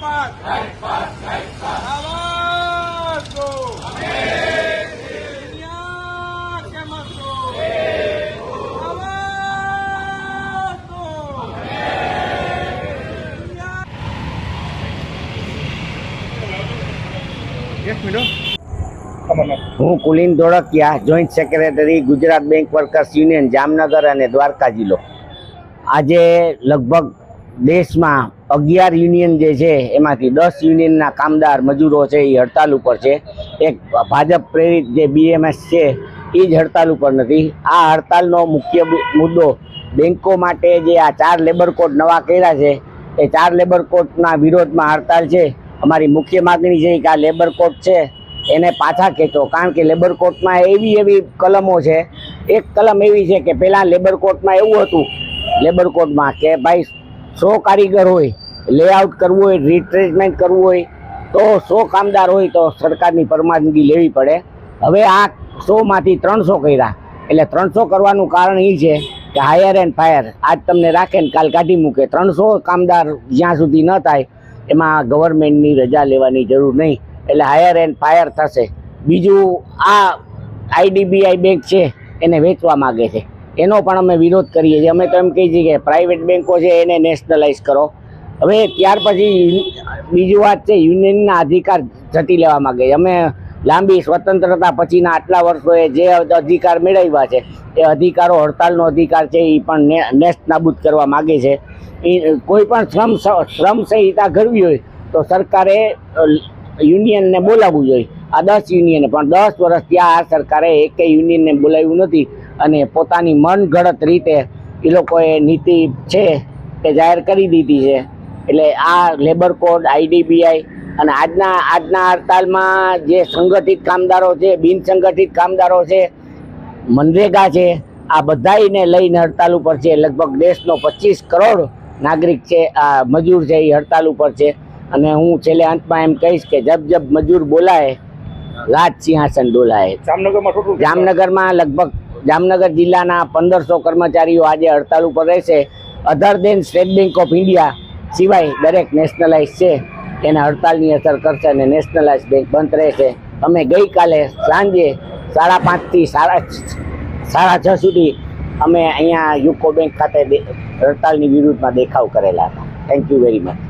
आवाज दो दुनिया के मजदूर आवाज दो હું Kulin Dholakia, joint secretary Gujarat bank workers union Jamnagar અને દ્વારકા જિલ્લો. આજે લગભગ દેશમાં 11 યુનિયન જે છે એમાંથી 10 યુનિયનના કામદાર મજૂરો છે એ હડતાલ ઉપર છે. એક ભાજપ પ્રેરિત જે BMS છે એ જ હડતાલ ઉપર નથી. આ હડતાલનો મુખ્ય મુદ્દો બેંકો માટે જે આ 4 લેબર કોડ નવા કર્યા છે એ 4 લેબર કોડના વિરોધમાં હડતાલ છે. અમારી મુખ્ય માગણી છે કે આ લેબર કોડ છે એને પાછા ખેંચો, કારણ કે લેબર કોર્ટમાં એવી કલમો છે. એક કલમ એવી છે કે પહેલાં લેબર કોર્ટમાં એવું હતું, લેબર કોર્ટમાં કે ભાઈ 100 કારીગર હોય, લેઆઉટ કરવું હોય, રિટ્રેસમેન્ટ કરવું હોય તો 100 કામદાર હોય તો સરકારની પરવાનગી લેવી પડે. હવે આ 100માંથી 300 કર્યા. એટલે 300 કરવાનું કારણ એ છે કે હાયર એન્ડ ફાયર, આજ તમને રાખે ને કાલ કાઢી મૂકે. 300 કામદાર જ્યાં સુધી ન થાય એમાં ગવર્મેન્ટની રજા લેવાની જરૂર નહીં, એટલે હાયર એન્ડ ફાયર થશે. બીજું, આ IDBI બેંક છે એને વેચવા માગે છે, એનો પણ અમે વિરોધ કરીએ છીએ. અમે તો એમ કહીએ છીએ કે પ્રાઇવેટ બેંકો છે એને નેશનલાઇઝ કરો. હવે ત્યાર પછી બીજી વાત છે, યુનિયનના અધિકાર ઝટી લેવા માગે છે. અમે લાંબી સ્વતંત્રતા પછીના આટલા વર્ષોએ જે અધિકાર મેળવ્યા છે એ અધિકારો, હડતાલનો અધિકાર છે એ પણ નેસ્ત નાબૂદ કરવા માગે છે. કોઈ પણ શ્રમ સંહિતા કરવી હોય તો સરકારે યુનિયનને બોલાવવું જોઈએ. આ 10 યુનિયને પણ 10 વર્ષથી આ સરકારે એકેય યુનિયનને બોલાવ્યું નથી અને પોતાની મનગઢત રીતે એ લોકોએ નીતિ છે તે જાહેર કરી દીધી છે. એટલે આ લેબર કોડ, IDBI અને આજના હડતાલમાં જે સંગઠિત કામદારો છે, બિનસંગઠિત કામદારો છે, મનરેગા છે, આ બધાને લઈને હડતાલ ઉપર છે. લગભગ દેશનો 25 કરોડ નાગરિક છે, આ મજૂર છે એ હડતાલ ઉપર છે. અને હું છેલ્લે અંતમાં એમ કહીશ કે જબ મજૂર બોલાય રાજ સિંહાસન ડોલાય. જામનગરમાં લગભગ જામનગર જિલ્લાના 1500 કર્મચારીઓ આજે હડતાલ ઉપર રહેશે. અધર દેન સ્ટેટ બેંક ઓફ ઇન્ડિયા સિવાય દરેક નેશનલાઇઝ છે એને હડતાલની અસર કરશે અને નેશનલાઇઝ બેંક બંધ રહેશે. અમે ગઈકાલે સાંજે 5:30 થી 6:30 સુધી અમે અહીંયા યુકો બેંક ખાતે હડતાલની વિરુદ્ધમાં દેખાવ કરેલા હતા. Thank you very much.